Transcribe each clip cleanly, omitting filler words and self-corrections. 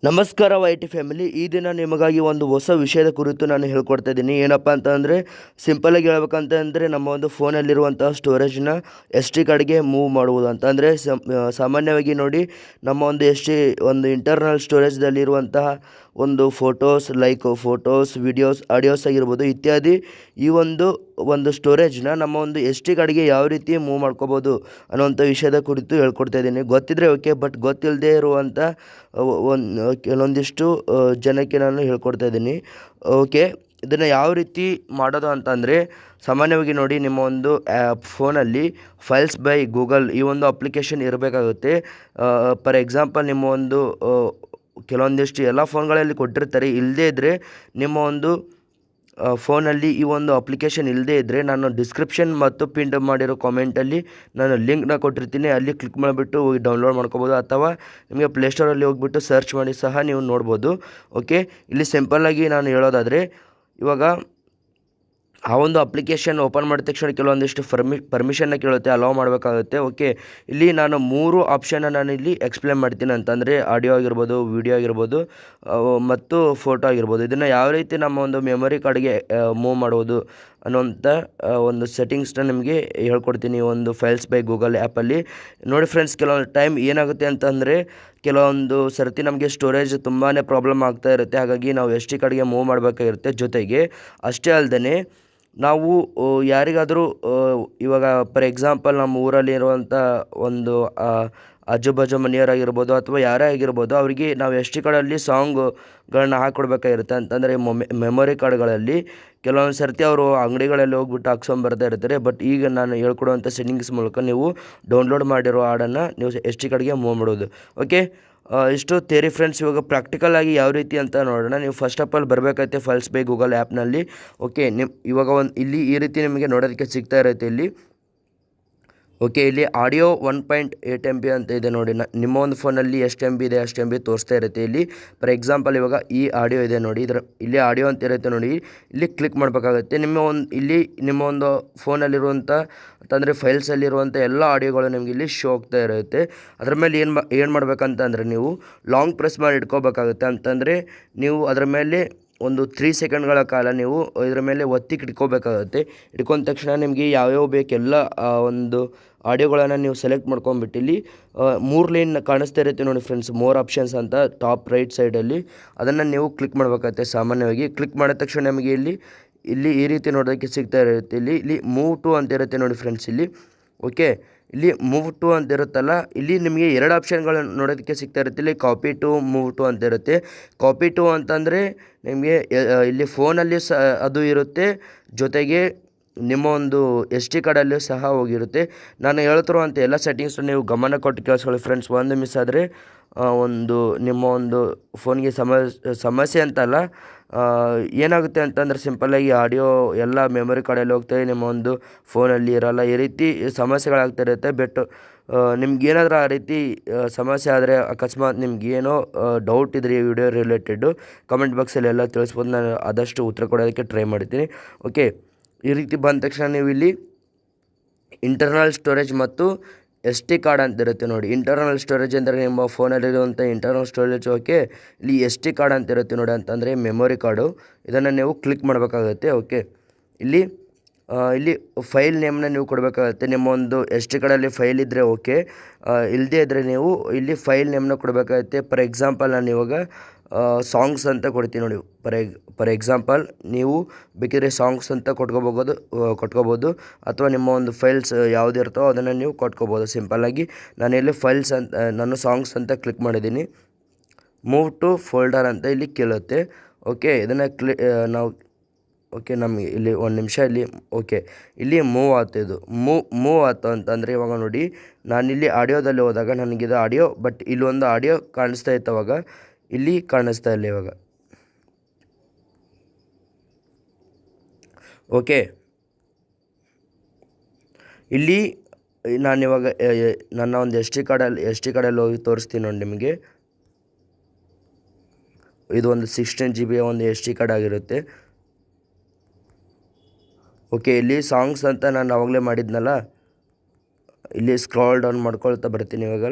ನಮಸ್ಕಾರ ವೈಟಿ ಫ್ಯಾಮಿಲಿ. ಈ ದಿನ ನಿಮಗಾಗಿ ಒಂದು ಹೊಸ ವಿಷಯದ ಕುರಿತು ನಾನು ಹೇಳ್ಕೊಡ್ತಾ ಇದ್ದೀನಿ. ಏನಪ್ಪ ಅಂತಂದರೆ ಸಿಂಪಲಾಗಿ ಹೇಳ್ಬೇಕಂತಂದರೆ ನಮ್ಮ ಒಂದು ಫೋನಲ್ಲಿರುವಂಥ ಸ್ಟೋರೇಜ್ನ ಎಸ್ ಟಿ ಕಾರ್ಡ್ಗೆ ಮೂವ್ ಮಾಡುವುದು ಅಂತ. ಅಂದರೆ ಸಾಮಾನ್ಯವಾಗಿ ನೋಡಿ, ನಮ್ಮ ಒಂದು ಒಂದು ಇಂಟರ್ನಲ್ ಸ್ಟೋರೇಜ್ದಲ್ಲಿರುವಂತಹ ಒಂದು ಫೋಟೋಸ್, ವಿಡಿಯೋಸ್, ಆಡಿಯೋಸ್ ಆಗಿರ್ಬೋದು ಇತ್ಯಾದಿ ಈ ಒಂದು ಸ್ಟೋರೇಜ್ನ ನಮ್ಮ ಒಂದು ಎಸ್ ಟಿ ಕಾರ್ಡ್ಗೆ ಯಾವ ರೀತಿ ಮೂವ್ ಮಾಡ್ಕೋಬೋದು ಅನ್ನೋವಂಥ ವಿಷಯದ ಕುರಿತು ಹೇಳ್ಕೊಡ್ತಾ ಇದ್ದೀನಿ. ಗೊತ್ತಿದ್ದರೆ ಓಕೆ, ಬಟ್ ಗೊತ್ತಿಲ್ಲದೆ ಇರುವಂಥ ಕೆಲವೊಂದಿಷ್ಟು ಜನಕ್ಕೆ ನಾನು ಹೇಳ್ಕೊಡ್ತಾ ಇದ್ದೀನಿ. ಓಕೆ, ಇದನ್ನು ಯಾವ ರೀತಿ ಮಾಡೋದು ಅಂತಂದರೆ, ಸಾಮಾನ್ಯವಾಗಿ ನೋಡಿ, ನಿಮ್ಮ ಒಂದು ಫೋನಲ್ಲಿ ಫೈಲ್ಸ್ ಬೈ ಗೂಗಲ್ ಈ ಒಂದು ಅಪ್ಲಿಕೇಶನ್ ಇರಬೇಕಾಗುತ್ತೆ. ಫಾರ್ ಎಕ್ಸಾಂಪಲ್, ನಿಮ್ಮ ಒಂದು ಕೆಲವೊಂದಿಷ್ಟು ಎಲ್ಲ ಫೋನ್ಗಳಲ್ಲಿ ಕೊಟ್ಟಿರ್ತಾರೆ. ಇಲ್ಲದೇ ಇದ್ದರೆ ನಿಮ್ಮ ಒಂದು ಫೋನಲ್ಲಿ ಈ ಒಂದು ಅಪ್ಲಿಕೇಶನ್ ಇಲ್ಲದೇ ಇದ್ದರೆ, ನಾನು ಡಿಸ್ಕ್ರಿಪ್ಷನ್ ಮತ್ತು ಪಿನ್ ಮಾಡಿರೋ ಕಾಮೆಂಟಲ್ಲಿ ನಾನು ಲಿಂಕ್ನ ಕೊಟ್ಟಿರ್ತೀನಿ. ಅಲ್ಲಿ ಕ್ಲಿಕ್ ಮಾಡಿಬಿಟ್ಟು ಹೋಗಿ ಡೌನ್ಲೋಡ್ ಮಾಡ್ಕೋಬೋದು, ಅಥವಾ ನಿಮಗೆ ಪ್ಲೇಸ್ಟೋರಲ್ಲಿ ಹೋಗ್ಬಿಟ್ಟು ಸರ್ಚ್ ಮಾಡಿ ಸಹ ನೀವು ನೋಡ್ಬೋದು. ಓಕೆ, ಇಲ್ಲಿ ಸಿಂಪಲ್ಲಾಗಿ ನಾನು ಹೇಳೋದಾದರೆ, ಇವಾಗ ಆ ಒಂದು ಅಪ್ಲಿಕೇಶನ್ ಓಪನ್ ಮಾಡಿದ ತಕ್ಷಣ ಕೆಲವೊಂದಿಷ್ಟು ಪರ್ಮಿಷನ್ನ ಕೇಳುತ್ತೆ, ಅಲೋ ಮಾಡಬೇಕಾಗುತ್ತೆ. ಓಕೆ, ಇಲ್ಲಿ ನಾನು 3 ಆಪ್ಷನ್ನ ನಾನು ಇಲ್ಲಿ ಎಕ್ಸ್ಪ್ಲೇನ್ ಮಾಡ್ತೀನಿ. ಅಂತಂದರೆ ಆಡಿಯೋ ಆಗಿರ್ಬೋದು, ವಿಡಿಯೋ ಆಗಿರ್ಬೋದು, ಮತ್ತು ಫೋಟೋ ಆಗಿರ್ಬೋದು. ಇದನ್ನು ಯಾವ ರೀತಿ ನಮ್ಮ ಒಂದು ಮೆಮೊರಿ ಕಾರ್ಡ್ಗೆ ಮೂವ್ ಮಾಡುವುದು ಅನ್ನೋಂಥ ಒಂದು ಸೆಟ್ಟಿಂಗ್ಸ್ನ ನಿಮಗೆ ಹೇಳ್ಕೊಡ್ತೀನಿ ಒಂದು ಫೈಲ್ಸ್ ಬೈ ಗೂಗಲ್ ಆ್ಯಪಲ್ಲಿ. ನೋಡಿ ಫ್ರೆಂಡ್ಸ್, ಕೆಲವೊಂದು ಟೈಮ್ ಏನಾಗುತ್ತೆ ಅಂತಂದರೆ, ಕೆಲವೊಂದು ಸರ್ತಿ ನಮಗೆ ಸ್ಟೋರೇಜ್ ತುಂಬಾ ಪ್ರಾಬ್ಲಮ್ ಆಗ್ತಾ ಇರುತ್ತೆ. ಹಾಗಾಗಿ ನಾವು ಎಸ್ ಟಿ ಕಾರ್ಡ್ಗೆ ಮೂವ್ ಮಾಡಬೇಕಾಗಿರುತ್ತೆ. ಜೊತೆಗೆ ಅಷ್ಟೇ ಅಲ್ಲದೆ, ನಾವು ಯಾರಿಗಾದರೂ ಇವಾಗ ಫಾರ್ ಎಕ್ಸಾಂಪಲ್ ನಮ್ಮ ಊರಲ್ಲಿರುವಂಥ ಒಂದು ಆಜುಬಾಜು ಮನೆಯವರಾಗಿರ್ಬೋದು ಅಥವಾ ಯಾರೇ ಆಗಿರ್ಬೋದು, ಅವರಿಗೆ ನಾವು ಎಸ್ ಟಿ ಕಾರ್ಡಲ್ಲಿ ಸಾಂಗ್ಗಳನ್ನ ಹಾಕ್ಕೊಡ್ಬೇಕಾಗಿರುತ್ತೆ. ಅಂತಂದರೆ ಮೆಮೊರಿ ಕಾರ್ಡ್ಗಳಲ್ಲಿ ಕೆಲವೊಂದು ಸರ್ತಿ ಅವರು ಅಂಗಡಿಗಳಲ್ಲಿ ಹೋಗ್ಬಿಟ್ಟು ಹಾಕ್ಸ್ಕೊಂಬರ್ತಾ ಇರ್ತಾರೆ. ಬಟ್ ಈಗ ನಾನು ಹೇಳ್ಕೊಡುವಂಥ ಸೆಟ್ಟಿಂಗ್ಸ್ ಮೂಲಕ ನೀವು ಡೌನ್ಲೋಡ್ ಮಾಡಿರೋ ಹಾಡನ್ನು ನೀವು ಎಸ್ ಟಿ ಕಾರ್ಡ್ಗೆ ಮೂವ್ ಮಾಡೋದು. ಓಕೆ, ಇಷ್ಟು ಥಿಯರಿ ಫ್ರೆಂಡ್ಸ್. ಇವಾಗ ಪ್ರಾಕ್ಟಿಕಲ್ ಆಗಿ ಯಾವ ರೀತಿ ಅಂತ ನೋಡೋಣ. ನೀವು ಫಸ್ಟ್ ಆಫ್ ಆಲ್ ಬರಬೇಕಾಗುತ್ತೆ ಫೈಲ್ಸ್ ಬೈ ಗೂಗಲ್ ಆ್ಯಪ್ನಲ್ಲಿ. ಓಕೆ, ಇವಾಗ ಇಲ್ಲಿ ಈ ರೀತಿ ನಿಮಗೆ ನೋಡೋದಕ್ಕೆ ಸಿಗ್ತಾ ಇರುತ್ತೆ ಇಲ್ಲಿ. ಓಕೆ, ಇಲ್ಲಿ ಆಡಿಯೋ 1.8 MB ಅಂತ ಇದೆ ನೋಡಿ. ನಿಮ್ಮ ಒಂದು ಫೋನಲ್ಲಿ ಎಷ್ಟು MB ಇದೆ ಅಷ್ಟು MB ತೋರಿಸ್ತಾ ಇರುತ್ತೆ ಇಲ್ಲಿ. ಫಾರ್ ಎಕ್ಸಾಂಪಲ್, ಇವಾಗ ಈ ಆಡಿಯೋ ಇದೆ ನೋಡಿ, ಇಲ್ಲಿ ಆಡಿಯೋ ಅಂತ ಇರುತ್ತೆ ನೋಡಿ. ಇಲ್ಲಿ ಕ್ಲಿಕ್ ಮಾಡಬೇಕಾಗುತ್ತೆ. ನಿಮ್ಮ ಒಂದು ಫೋನಲ್ಲಿರುವಂಥ ಅಂತಂದರೆ ಫೈಲ್ಸಲ್ಲಿರುವಂಥ ಎಲ್ಲ ಆಡಿಯೋಗಳು ನಿಮಗೆ ಇಲ್ಲಿ ಶೋ ಆಗ್ತಾ ಇರುತ್ತೆ. ಅದ್ರ ಮೇಲೆ ಏನು ಮಾಡಬೇಕಂತಂದರೆ, ನೀವು ಲಾಂಗ್ ಪ್ರೆಸ್ ಮಾಡಿ ಇಟ್ಕೋಬೇಕಾಗುತ್ತೆ. ಅಂತಂದರೆ ನೀವು ಅದರ ಮೇಲೆ ಒಂದು 3 ಸೆಕೆಂಡ್ಗಳ ಕಾಲ ನೀವು ಇದರ ಮೇಲೆ ಒತ್ತಿ ಇಟ್ಕೋಬೇಕಾಗುತ್ತೆ. ಇಟ್ಕೊಂಡ ತಕ್ಷಣ ನಿಮಗೆ ಯಾವ್ಯಾವ ಬೇಕೆಲ್ಲ ಒಂದು ಆಡಿಯೋಗಳನ್ನು ನೀವು ಸೆಲೆಕ್ಟ್ ಮಾಡ್ಕೊಂಬಿಟ್ಟು ಇಲ್ಲಿ 3 ಲೈನ್ ಕಾಣಿಸ್ತಾ ಇರುತ್ತೆ ನೋಡಿ ಫ್ರೆಂಡ್ಸ್, ಮೋರ್ ಆಪ್ಷನ್ಸ್ ಅಂತ ಟಾಪ್ ರೈಟ್ ಸೈಡಲ್ಲಿ. ಅದನ್ನು ನೀವು ಕ್ಲಿಕ್ ಮಾಡಬೇಕಾಗುತ್ತೆ. ಸಾಮಾನ್ಯವಾಗಿ ಕ್ಲಿಕ್ ಮಾಡಿದ ತಕ್ಷಣ ನಮಗೆ ಇಲ್ಲಿ ಈ ರೀತಿ ನೋಡೋದಕ್ಕೆ ಸಿಗ್ತಾ ಇರುತ್ತೆ. ಇಲ್ಲಿ ಮೂವ್ ಟು ಅಂತ ಇರುತ್ತೆ ನೋಡಿ ಫ್ರೆಂಡ್ಸ್ ಇಲ್ಲಿ. ಓಕೆ, ಇಲ್ಲಿ ಮೂವ್ ಟು ಅಂತ ಇರುತ್ತಲ್ಲ, ಇಲ್ಲಿ ನಿಮಗೆ 2 ಆಪ್ಷನ್ಗಳು ನೋಡೋದಕ್ಕೆ ಸಿಗ್ತಾ ಇರುತ್ತೆ. ಇಲ್ಲಿ ಕಾಪಿ ಟು, ಮೂವ್ ಟು ಅಂತ ಇರುತ್ತೆ. ಕಾಪಿ ಟು ಅಂತಂದರೆ ನಿಮಗೆ ಇಲ್ಲಿ ಫೋನಲ್ಲಿ ಅದು ಇರುತ್ತೆ, ಜೊತೆಗೆ ನಿಮ್ಮ ಒಂದು ಎಸ್ ಟಿ ಕಾರ್ಡಲ್ಲೂ ಸಹ ಹೋಗಿರುತ್ತೆ. ನಾನು ಹೇಳ್ತಿರುವಂಥ ಎಲ್ಲ ಸೆಟ್ಟಿಂಗ್ಸ್ನ ನೀವು ಗಮನ ಕೊಟ್ಟು ಕೇಳಿಸ್ಕೊಳ್ಳಿ ಫ್ರೆಂಡ್ಸ್. ಒಂದು ಮಿಸ್ ಆದರೆ ನಿಮ್ಮ ಒಂದು ಫೋನ್ಗೆ ಸಮಸ್ಯೆ ಅಂತಲ್ಲ, ಏನಾಗುತ್ತೆ ಅಂತಂದರೆ ಸಿಂಪಲ್ಲಾಗಿ ಆಡಿಯೋ ಎಲ್ಲ ಮೆಮೊರಿ ಕಾರ್ಡಲ್ಲಿ ಹೋಗ್ತದೆ, ನಿಮ್ಮ ಒಂದು ಫೋನಲ್ಲಿ ಇರೋಲ್ಲ. ಈ ರೀತಿ ಸಮಸ್ಯೆಗಳಾಗ್ತಾ ಇರುತ್ತೆ. ಬಟ್ ನಿಮ್ಗೇನಾದರೂ ಆ ರೀತಿ ಸಮಸ್ಯೆ ಆದರೆ, ಅಕಸ್ಮಾತ್ ನಿಮ್ಗೇನೋ ಡೌಟ್ ಇದ್ದರೆ ಈ ವಿಡಿಯೋ ರಿಲೇಟೆಡ್ಡು, ಕಮೆಂಟ್ ಬಾಕ್ಸಲ್ಲಿ ಎಲ್ಲ ತಿಳಿಸ್ಬೋದು. ನಾನು ಆದಷ್ಟು ಉತ್ತರ ಕೊಡೋದಕ್ಕೆ ಟ್ರೈ ಮಾಡ್ತೀನಿ. ಓಕೆ, ಈ ರೀತಿ ಬಂದ ತಕ್ಷಣ ನೀವು ಇಲ್ಲಿ ಇಂಟರ್ನಲ್ ಸ್ಟೋರೇಜ್ ಮತ್ತು ಎಸ್ ಟಿ ಕಾರ್ಡ್ ಅಂತಿರುತ್ತೆ ನೋಡಿ. ಇಂಟರ್ನಲ್ ಸ್ಟೋರೇಜ್ ಅಂದರೆ ನಿಮ್ಮ ಫೋನಲ್ಲಿರುವಂಥ ಇಂಟರ್ನಲ್ ಸ್ಟೋರೇಜ್. ಓಕೆ, ಇಲ್ಲಿ ಎಸ್ ಟಿ ಕಾರ್ಡ್ ಅಂತಿರುತ್ತೆ ನೋಡಿ, ಅಂತಂದರೆ ಮೆಮೊರಿ ಕಾರ್ಡು. ಇದನ್ನು ನೀವು ಕ್ಲಿಕ್ ಮಾಡಬೇಕಾಗುತ್ತೆ. ಓಕೆ, ಇಲ್ಲಿ ಫೈಲ್ ನೇಮ್ನ ನೀವು ಕೊಡಬೇಕಾಗುತ್ತೆ. ನಿಮ್ಮ ಒಂದು ಎಸ್ ಟಿ ಕಾರ್ಡಲ್ಲಿ ಫೈಲ್ ಇದ್ದರೆ ಓಕೆ, ಇಲ್ಲದೇ ಇದ್ದರೆ ನೀವು ಇಲ್ಲಿ ಫೈಲ್ ನೇಮ್ನ ಕೊಡಬೇಕಾಗುತ್ತೆ. ಫಾರ್ ಎಕ್ಸಾಂಪಲ್, ನಾನು ಇವಾಗ ಸಾಂಗ್ಸ್ ಅಂತ ಕೊಡ್ತೀನಿ ನೋಡಿ. ಫಾರ್ ಎಕ್ಸಾಂಪಲ್, ನೀವು ಬೇಕಿದ್ರೆ ಸಾಂಗ್ಸ್ ಅಂತ ಕೊಟ್ಕೋಬೋದು, ಅಥವಾ ನಿಮ್ಮ ಒಂದು ಫೈಲ್ಸ್ ಯಾವುದಿರ್ತೋ ಅದನ್ನು ನೀವು ಕೊಟ್ಕೋಬೋದು ಸಿಂಪಲ್ಲಾಗಿ. ನಾನಿಲ್ಲಿ ಫೈಲ್ಸ್ ಅಂತ, ನಾನು ಸಾಂಗ್ಸ್ ಅಂತ ಕ್ಲಿಕ್ ಮಾಡಿದ್ದೀನಿ. ಮೂವ್ ಟು ಫೋಲ್ಡರ್ ಅಂತ ಇಲ್ಲಿ ಕೇಳುತ್ತೆ. ಓಕೆ, ಇದನ್ನು ಓಕೆ, ನಮಗೆ ಇಲ್ಲಿ ಒಂದು ನಿಮಿಷ ಇಲ್ಲಿ. ಓಕೆ, ಇಲ್ಲಿ ಮೂವ್ ಆಗ್ತಿದ್ದು ಮೂವ್ ಆಯ್ತು ಅಂತಂದರೆ, ಇವಾಗ ನೋಡಿ, ನಾನಿಲ್ಲಿ ಆಡಿಯೋದಲ್ಲಿ ಹೋದಾಗ ನನಗಿದು ಆಡಿಯೋ, ಬಟ್ ಇಲ್ಲೊಂದು ಆಡಿಯೋ ಕಾಣಿಸ್ತಾ ಇತ್ತು, ಅವಾಗ ಇಲ್ಲಿ ಕಾಣಿಸ್ತಾ ಇಲ್ಲ ಇವಾಗ. ಓಕೆ, ಇಲ್ಲಿ ನಾನಿವಾಗ ನನ್ನ ಒಂದು ಎಸ್ ಟಿ ಕಾರ್ಡಲ್ಲಿ ಹೋಗಿ ತೋರಿಸ್ತೀನಿ ನೋಡಿ ನಿಮಗೆ. ಇದು ಒಂದು 16 GB ಒಂದು ಎಸ್ ಟಿ ಕಾರ್ಡ್ ಆಗಿರುತ್ತೆ. ಓಕೆ, ಇಲ್ಲಿ ಸಾಂಗ್ಸ್ ಅಂತ ನಾನು ಆವಾಗಲೇ ಮಾಡಿದ್ನಲ್ಲ, ಇಲ್ಲಿ ಸ್ಕ್ರಾಲ್ ಡೌನ್ ಮಾಡ್ಕೊಳ್ತಾ ಬರ್ತೀನಿ ಇವಾಗ.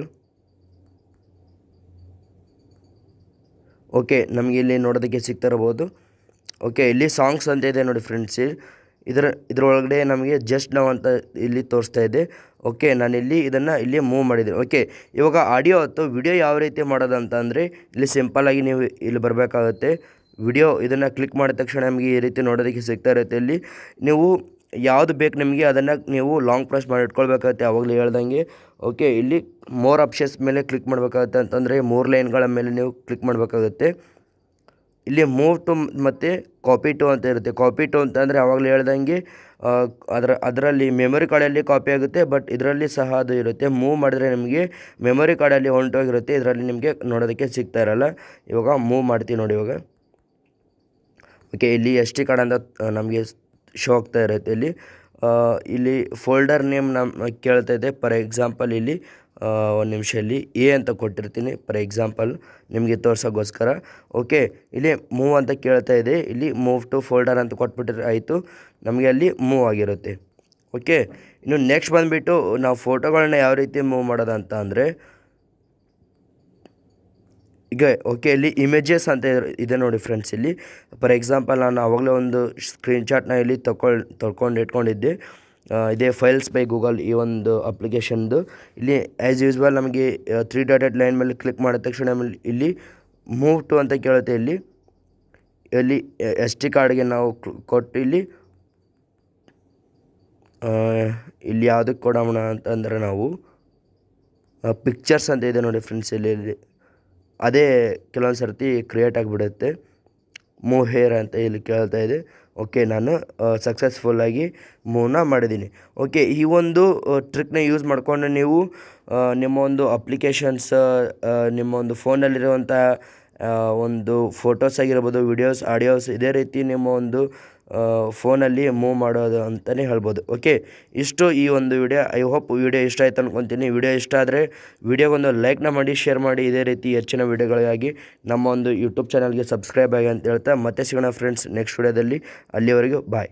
ಓಕೆ, ನಮಗೆ ಇಲ್ಲಿ ನೋಡೋದಕ್ಕೆ ಸಿಗ್ತಾ ಇರ್ಬೋದು. ಓಕೆ, ಇಲ್ಲಿ ಸಾಂಗ್ಸ್ ಅಂತ ಇದೆ ನೋಡಿ ಫ್ರೆಂಡ್ಸ್. ಇದರೊಳಗಡೆ ನಮಗೆ ಜಸ್ಟ್ ನಾವು ಅಂತ ಇಲ್ಲಿ ತೋರಿಸ್ತಾ ಇದೆ. ಓಕೆ, ನಾನಿಲ್ಲಿ ಇದನ್ನು ಇಲ್ಲಿ ಮೂವ್ ಮಾಡಿದ್ದೀನಿ. ಓಕೆ, ಇವಾಗ ಆಡಿಯೋ ಅಥವಾ ವಿಡಿಯೋ ಯಾವ ರೀತಿ ಮಾಡೋದು ಅಂತ ಅಂದರೆ ಇಲ್ಲಿ ಸಿಂಪಲ್ಲಾಗಿ ನೀವು ಇಲ್ಲಿ ಬರಬೇಕಾಗುತ್ತೆ. ವಿಡಿಯೋ ಇದನ್ನು ಕ್ಲಿಕ್ ಮಾಡಿದ ತಕ್ಷಣ ನಮಗೆ ಈ ರೀತಿ ನೋಡೋದಕ್ಕೆ ಸಿಗ್ತಾ ಇರುತ್ತೆ. ಇಲ್ಲಿ ನೀವು ಯಾವುದು ಬೇಕು ನಿಮಗೆ ಅದನ್ನು ನೀವು ಲಾಂಗ್ ಪ್ರೆಸ್ ಮಾಡಿ ಇಟ್ಕೊಳ್ಬೇಕಾಗುತ್ತೆ ಆವಾಗಲೇ ಹೇಳ್ದಂಗೆ. ಓಕೆ, ಇಲ್ಲಿ ಮೋರ್ ಆಪ್ಷನ್ಸ್ ಮೇಲೆ ಕ್ಲಿಕ್ ಮಾಡಬೇಕಾಗುತ್ತೆ ಅಂತಂದರೆ 3 ಲೈನ್ಗಳ ಮೇಲೆ ನೀವು ಕ್ಲಿಕ್ ಮಾಡಬೇಕಾಗುತ್ತೆ. ಇಲ್ಲಿ ಮೂವ್ ಟು ಮತ್ತು ಕಾಪಿ ಟು ಅಂತ ಇರುತ್ತೆ. ಕಾಪಿ ಟು ಅಂತಂದರೆ ಆವಾಗಲೇ ಹೇಳ್ದಂಗೆ ಅದರಲ್ಲಿ ಮೆಮೊರಿ ಕಾರ್ಡಲ್ಲಿ ಕಾಪಿ ಆಗುತ್ತೆ, ಬಟ್ ಇದರಲ್ಲಿ ಸಹ ಅದು ಇರುತ್ತೆ. ಮೂವ್ ಮಾಡಿದ್ರೆ ನಿಮಗೆ ಮೆಮೊರಿ ಕಾರ್ಡಲ್ಲಿ ಹೊಂಟೋಗಿರುತ್ತೆ, ಇದರಲ್ಲಿ ನಿಮಗೆ ನೋಡೋದಕ್ಕೆ ಸಿಗ್ತಾ ಇರಲ್ಲ. ಇವಾಗ ಮೂವ್ ಮಾಡ್ತೀವಿ ನೋಡಿ ಇವಾಗ. ಓಕೆ, ಇಲ್ಲಿ SD ಕಾರ್ಡ್ ಅಂತ ನಮಗೆ ಶೋ ಆಗ್ತಾ ಇರುತ್ತೆ. ಇಲ್ಲಿ ಫೋಲ್ಡರ್ ನೇಮ್ ಕೇಳ್ತಾ ಇದೆ. ಫಾರ್ ಎಕ್ಸಾಂಪಲ್ ಇಲ್ಲಿ ಒಂದು ನಿಮಿಷ ಇಲ್ಲಿ ಅಂತ ಕೊಟ್ಟಿರ್ತೀನಿ ಫಾರ್ ಎಕ್ಸಾಂಪಲ್ ನಿಮಗೆ ತೋರ್ಸೋಕ್ಕೋಸ್ಕರ. ಓಕೆ, ಇಲ್ಲಿ ಮೂವ್ ಅಂತ ಕೇಳ್ತಾ ಇದೆ. ಇಲ್ಲಿ ಮೂವ್ ಟು ಫೋಲ್ಡರ್ ಅಂತ ಕೊಟ್ಬಿಟ್ರೆ ಆಯಿತು, ನಮಗೆ ಅಲ್ಲಿ ಮೂವ್ ಆಗಿರುತ್ತೆ. ಓಕೆ, ಇನ್ನು ನೆಕ್ಸ್ಟ್ ಬಂದುಬಿಟ್ಟು ನಾವು ಫೋಟೋಗಳನ್ನ ಯಾವ ರೀತಿ ಮೂವ್ ಮಾಡೋದು ಅಂತ ಅಂದರೆ ಈಗ ಓಕೆ, ಇಲ್ಲಿ ಇಮೇಜಸ್ ಅಂತ ಇದೆ ನೋಡಿ ಫ್ರೆಂಡ್ಸ್. ಇಲ್ಲಿ ಫಾರ್ ಎಕ್ಸಾಂಪಲ್ ನಾನು ಆವಾಗಲೇ ಒಂದು ಸ್ಕ್ರೀನ್ಶಾಟ್ನ ಇಲ್ಲಿ ತೊಳ್ಕೊಂಡು ಇಟ್ಕೊಂಡಿದ್ದೆ. ಇದೇ ಫೈಲ್ಸ್ ಬೈ ಗೂಗಲ್ ಈ ಒಂದು ಅಪ್ಲಿಕೇಶನ್ದು. ಇಲ್ಲಿ ಆ್ಯಸ್ ಯೂಸ್ವಲ್ ನಮಗೆ 3 ಡಾಟೆಡ್ ಲೈನ್ ಮೇಲೆ ಕ್ಲಿಕ್ ಮಾಡಿದ ತಕ್ಷಣ ಇಲ್ಲಿ ಮೂವ್ ಟು ಅಂತ ಕೇಳುತ್ತೆ. ಇಲ್ಲಿ SD ಕಾರ್ಡ್ಗೆ ನಾವು ಕೊಟ್ಟು ಇಲ್ಲಿ ಯಾವುದಕ್ಕೆ ಕೊಡೋಣ ಅಂತಂದರೆ ನಾವು ಪಿಕ್ಚರ್ಸ್ ಅಂತ ಇದೆ ನೋಡಿ ಫ್ರೆಂಡ್ಸ್. ಇಲ್ಲಿ ಅದೇ ಕೆಲವೊಂದು ಸರ್ತಿ ಕ್ರಿಯೇಟ್ ಆಗಿಬಿಡುತ್ತೆ. ಮೂವ್ ಹೇರ್ ಅಂತ ಇಲ್ಲಿ ಕೇಳ್ತಾ ಇದೆ. ಓಕೆ, ನಾನು ಸಕ್ಸಸ್ಫುಲ್ಲಾಗಿ ಮೂವ್ನ ಮಾಡಿದ್ದೀನಿ. ಓಕೆ, ಈ ಒಂದು ಟ್ರಿಕ್ನ ಯೂಸ್ ಮಾಡಿಕೊಂಡು ನೀವು ನಿಮ್ಮ ಒಂದು ಅಪ್ಲಿಕೇಶನ್ಸ್, ನಿಮ್ಮ ಒಂದು ಫೋನಲ್ಲಿರುವಂಥ ಒಂದು ಫೋಟೋಸ್ ಆಗಿರ್ಬೋದು, ವಿಡಿಯೋಸ್, ಆಡಿಯೋಸ್, ಇದೇ ರೀತಿ ನಿಮ್ಮ ಒಂದು ಫೋನಲ್ಲಿ ಮೂವ್ ಮಾಡೋದು ಅಂತಲೇ ಹೇಳ್ಬೋದು. ಓಕೆ, ಇಷ್ಟು ಈ ಒಂದು ವಿಡಿಯೋ. ಐ ಹೋಪ್ ವಿಡಿಯೋ ಇಷ್ಟ ಆಯ್ತು ಅಂದ್ಕೊತೀನಿ. ವಿಡಿಯೋ ಇಷ್ಟ ಆದರೆ ವಿಡಿಯೋಗೊಂದು ಲೈಕ್ನ ಮಾಡಿ, ಶೇರ್ ಮಾಡಿ. ಇದೇ ರೀತಿ ಹೆಚ್ಚಿನ ವಿಡಿಯೋಗಳಿಗಾಗಿ ನಮ್ಮ ಒಂದು ಯೂಟ್ಯೂಬ್ ಚಾನಲ್ಗೆ ಸಬ್ಸ್ಕ್ರೈಬ್ ಆಗಿ ಅಂತ ಹೇಳ್ತಾ ಮತ್ತೆ ಸಿಗೋಣ ಫ್ರೆಂಡ್ಸ್ ನೆಕ್ಸ್ಟ್ ವಿಡಿಯೋದಲ್ಲಿ. ಅಲ್ಲಿವರೆಗೂ ಬಾಯ್.